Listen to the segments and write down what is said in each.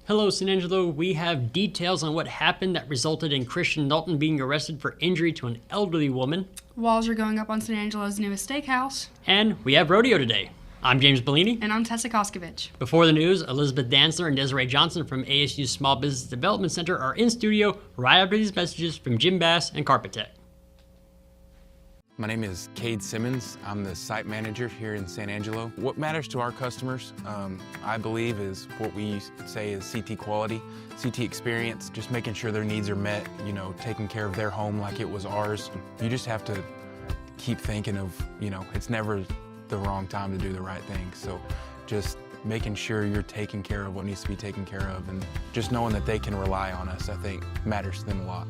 Hello, San Angelo. We have details on what happened that resulted in Christian Knowlton being arrested for injury to an elderly woman. Walls are going up on San Angelo's newest steakhouse. And we have rodeo today. I'm James Bouligny. And I'm Tessa Koskovich. Before the news, Elisabeth Dantzler and Dezaray Johnson from ASU's Small Business Development Center are in studio right after these messages from Jim Bass and Carpet Tech. My name is Cade Simmons. I'm the site manager here in San Angelo. What matters to our customers, I believe, is what we say is CT quality, CT experience, just making sure their needs are met, taking care of their home like it was ours. You just have to keep thinking of, it's never the wrong time to do the right thing. So just making sure you're taking care of what needs to be taken care of, and just knowing that they can rely on us, I think, matters to them a lot.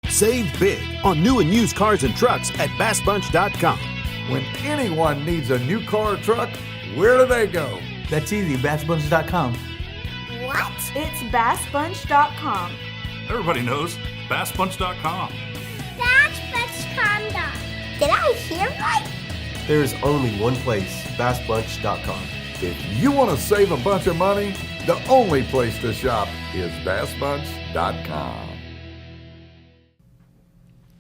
Save big on new and used cars and trucks at BassBunch.com. When anyone needs a new car or truck, where do they go? That's easy, BassBunch.com. What? It's BassBunch.com. Everybody knows BassBunch.com. BassBunch.com. Did I hear right? There is only one place, BassBunch.com. If you want to save a bunch of money, the only place to shop is BassBunch.com.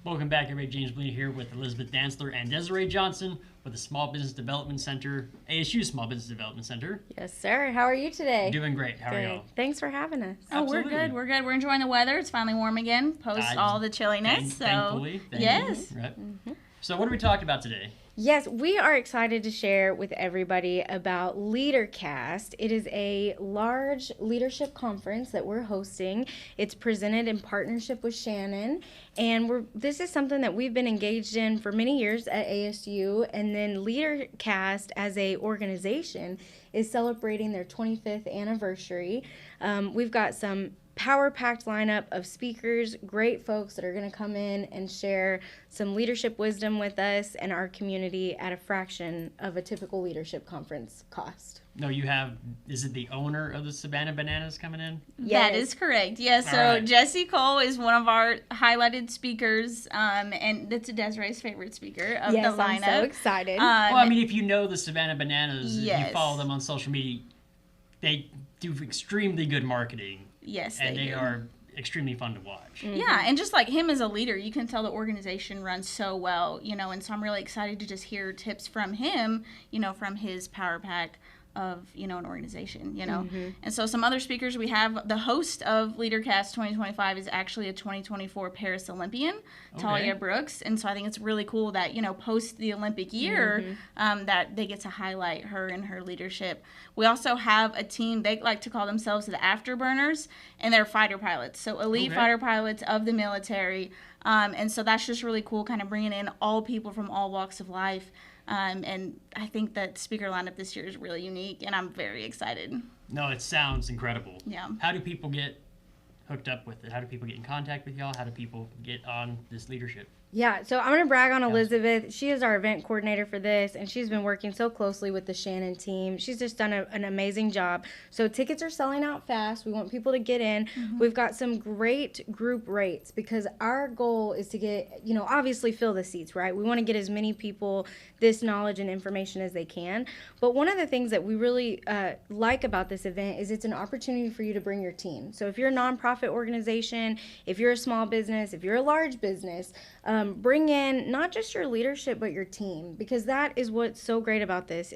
Welcome back, everybody. James Bouligny here with Elisabeth Dantzler and Dezaray Johnson with the Small Business Development Center, ASU Small Business Development Center. Yes, sir. How are you today? Doing great. How are you? Thanks for having us. Oh, Absolutely. we're good. We're good. We're enjoying the weather. It's finally warm again, post all the chilliness. Thankfully. Yes. Right. Mm-hmm. So what are we talking about today? Yes, we are excited to share with everybody about LeaderCast. It is a large leadership conference that we're hosting. It's presented in partnership with Shannon, and this is something that we've been engaged in for many years at ASU. And then LeaderCast as a organization is celebrating their 25th anniversary. We've got some power-packed lineup of speakers, great folks that are going to come in and share some leadership wisdom with us and our community at a fraction of a typical leadership conference cost. No, is it the owner of the Savannah Bananas coming in? Yes. That is correct. Yeah, so right. Jesse Cole is one of our highlighted speakers, and that's Desiree's favorite speaker of the lineup. I'm so excited. If you know the Savannah Bananas, yes. If you follow them on social media, they do extremely good marketing. Yes, and they are extremely fun to watch. Mm-hmm. Yeah, and just like him as a leader, you can tell the organization runs so well, and so I'm really excited to just hear tips from him, from his power pack of, an organization, Mm-hmm. And so some other speakers, we have the host of LeaderCast 2025 is actually a 2024 Paris Olympian, Talia Brooks. And so I think it's really cool that, post the Olympic year, that they get to highlight her and her leadership. We also have a team, they like to call themselves the Afterburners, and they're fighter pilots. So elite fighter pilots of the military. And so that's just really cool, kind of bringing in all people from all walks of life. And I think that speaker lineup this year is really unique, and I'm very excited. No, it sounds incredible. Yeah. How do people get hooked up with it? How do people get in contact with y'all? How do people get on this leadership? Yeah, so I'm going to brag on Elisabeth. She is our event coordinator for this, and she's been working so closely with the Shannon team. She's just done an amazing job. So tickets are selling out fast. We want people to get in. Mm-hmm. We've got some great group rates because our goal is to get, obviously fill the seats, right? We want to get as many people this knowledge and information as they can. But one of the things that we really like about this event is it's an opportunity for you to bring your team. So if you're a nonprofit organization, if you're a small business, if you're a large business, bring in not just your leadership but your team, because that is what's so great about this.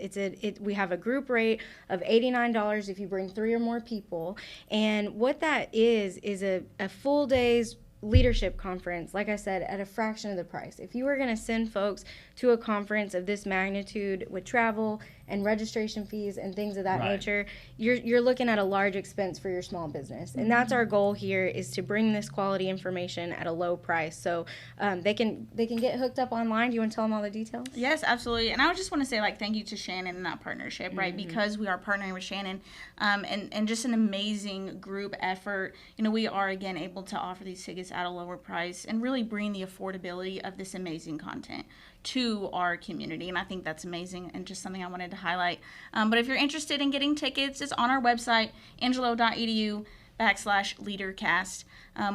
We have a group rate of $89 if you bring 3 or more people, and what that is a full day's leadership conference, like I said, at a fraction of the price. If you were going to send folks to a conference of this magnitude with travel and registration fees and things of that nature, you're looking at a large expense for your small business. And that's our goal here, is to bring this quality information at a low price. So they can get hooked up online. Do you want to tell them all the details? Yes, absolutely. And I just want to say thank you to Shannon in that partnership, right? Mm-hmm. Because we are partnering with Shannon, and just an amazing group effort. We are again able to offer these tickets at a lower price and really bring the affordability of this amazing content to our community, and I think that's amazing and just something I wanted to highlight. But if you're interested in getting tickets, it's on our website, angelo.edu/leadercast,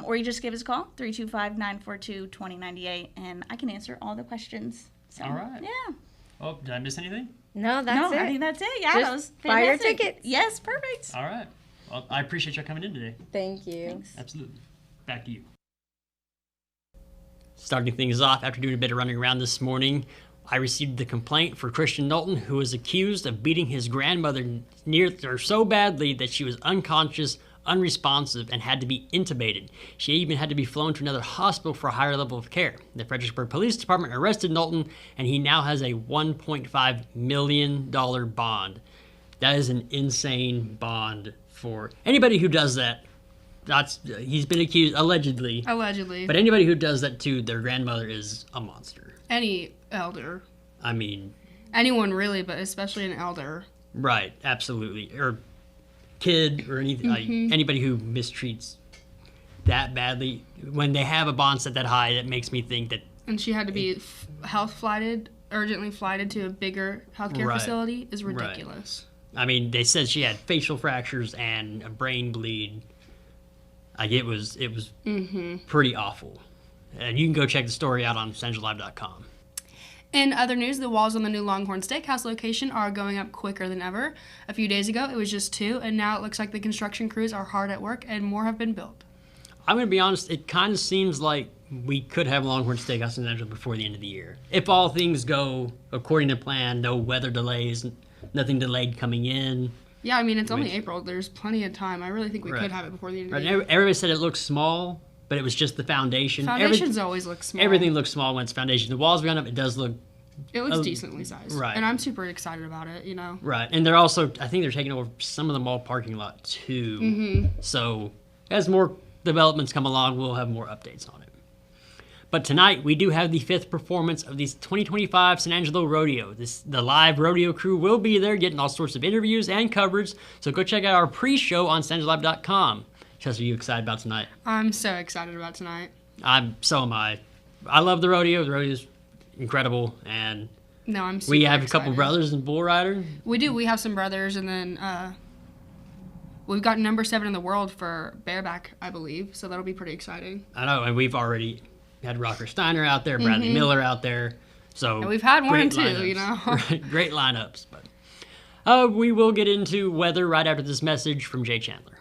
or you just give us a call, 325-942-2098, and I can answer all the questions. So, all right. Yeah. Oh, did I miss anything? No, that's it. I think that's it. Yeah, Just that was buy your fantastic. tickets. Yes, perfect. All right. Well, I appreciate you coming in today. Thank you. Thanks. Absolutely. Back to you. Starting things off, after doing a bit of running around this morning, I received the complaint for Christian Knowlton, who was accused of beating his grandmother so badly that she was unconscious, unresponsive, and had to be intubated. She even had to be flown to another hospital for a higher level of care. The Fredericksburg Police Department arrested Knowlton, and he now has a $1.5 million bond. That is an insane bond for anybody who does that. He's been accused, allegedly. But anybody who does that to their grandmother is a monster. Any elder. I mean... anyone really, but especially an elder. Right, absolutely. Or kid, or anything. Like, anybody who mistreats that badly. When they have a bond set that high, that makes me think that... and she had to be urgently flighted to a bigger healthcare facility is ridiculous. Right. I mean, they said she had facial fractures and a brain bleed. Like, it was pretty awful. And you can go check the story out on SanAngeloLive.com. In other news, the walls on the new Longhorn Steakhouse location are going up quicker than ever. A few days ago, it was just 2, and now it looks like the construction crews are hard at work and more have been built. I'm going to be honest, it kind of seems like we could have Longhorn Steakhouse in San Angelo before the end of the year. If all things go according to plan, no weather delays, nothing delayed coming in. Yeah, I mean, it's only April. There's plenty of time. I really think we could have it before the end of the year. Everybody said it looks small, but it was just the foundation. Foundations always look small. Everything looks small when it's foundation. The walls gone up, it does look... it looks decently sized. Right. And I'm super excited about it, you know. Right. And they're also, I think they're taking over some of the mall parking lot, too. So as more developments come along, we'll have more updates on it. But tonight, we do have the 5th performance of the 2025 San Angelo Rodeo. The live rodeo crew will be there getting all sorts of interviews and coverage, so go check out our pre-show on SanAngeloLive.com. Tessa, are you excited about tonight? I'm so excited about tonight. So am I. I love the rodeo. The rodeo is incredible, and no, I'm super we have excited. a couple brothers in bull rider. We do. We have some brothers, and then we've got number 7 in the world for bareback, I believe, so that'll be pretty exciting. I know, and we've already had Rocker Steiner out there, Bradley Miller out there. So and we've had 1 and 2, lineups. you know. Right, great lineups. But we will get into weather right after this message from Jay Chandler.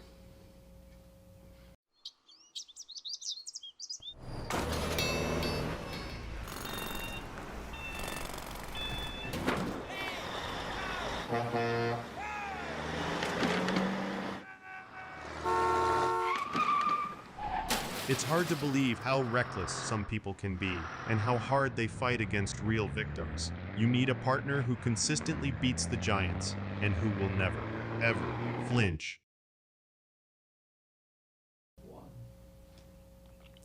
It's hard to believe how reckless some people can be and how hard they fight against real victims. You need a partner who consistently beats the giants and who will never, ever flinch.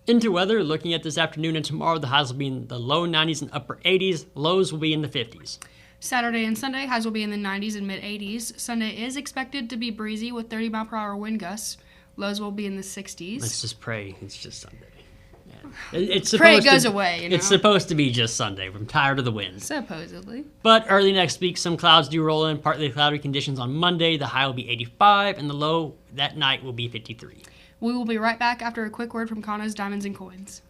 Into weather, looking at this afternoon and tomorrow, the highs will be in the low 90s and upper 80s. Lows will be in the 50s. Saturday and Sunday, highs will be in the 90s and mid-80s. Sunday is expected to be breezy with 30-mile-per-hour wind gusts. Lows will be in the 60s. Let's just pray it's just Sunday. Yeah. Pray it goes away, you know? It's supposed to be just Sunday. I'm tired of the wind. Supposedly. But early next week, some clouds do roll in. Partly cloudy conditions on Monday. The high will be 85, and the low that night will be 53. We will be right back after a quick word from Kano's Diamonds and Coins.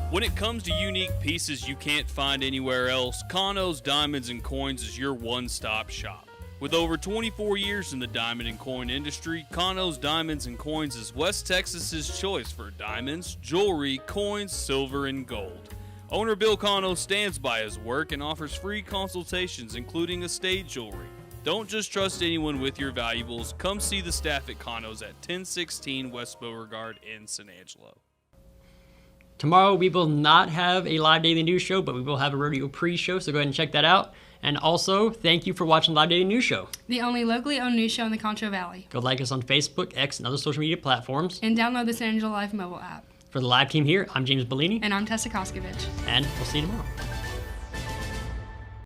When it comes to unique pieces you can't find anywhere else, Kano's Diamonds and Coins is your one-stop shop. With over 24 years in the diamond and coin industry, Kano's Diamonds and Coins is West Texas's choice for diamonds, jewelry, coins, silver, and gold. Owner Bill Kano stands by his work and offers free consultations, including estate jewelry. Don't just trust anyone with your valuables. Come see the staff at Kano's at 1016 West Beauregard in San Angelo. Tomorrow we will not have a live daily news show, but we will have a rodeo pre-show, so go ahead and check that out. And also, thank you for watching Live Daily News Show. The only locally owned news show in the Concho Valley. Go like us on Facebook, X, and other social media platforms. And download the San Angelo Live mobile app. For the live team here, I'm James Bouligny. And I'm Tessa Koskovich. And we'll see you tomorrow.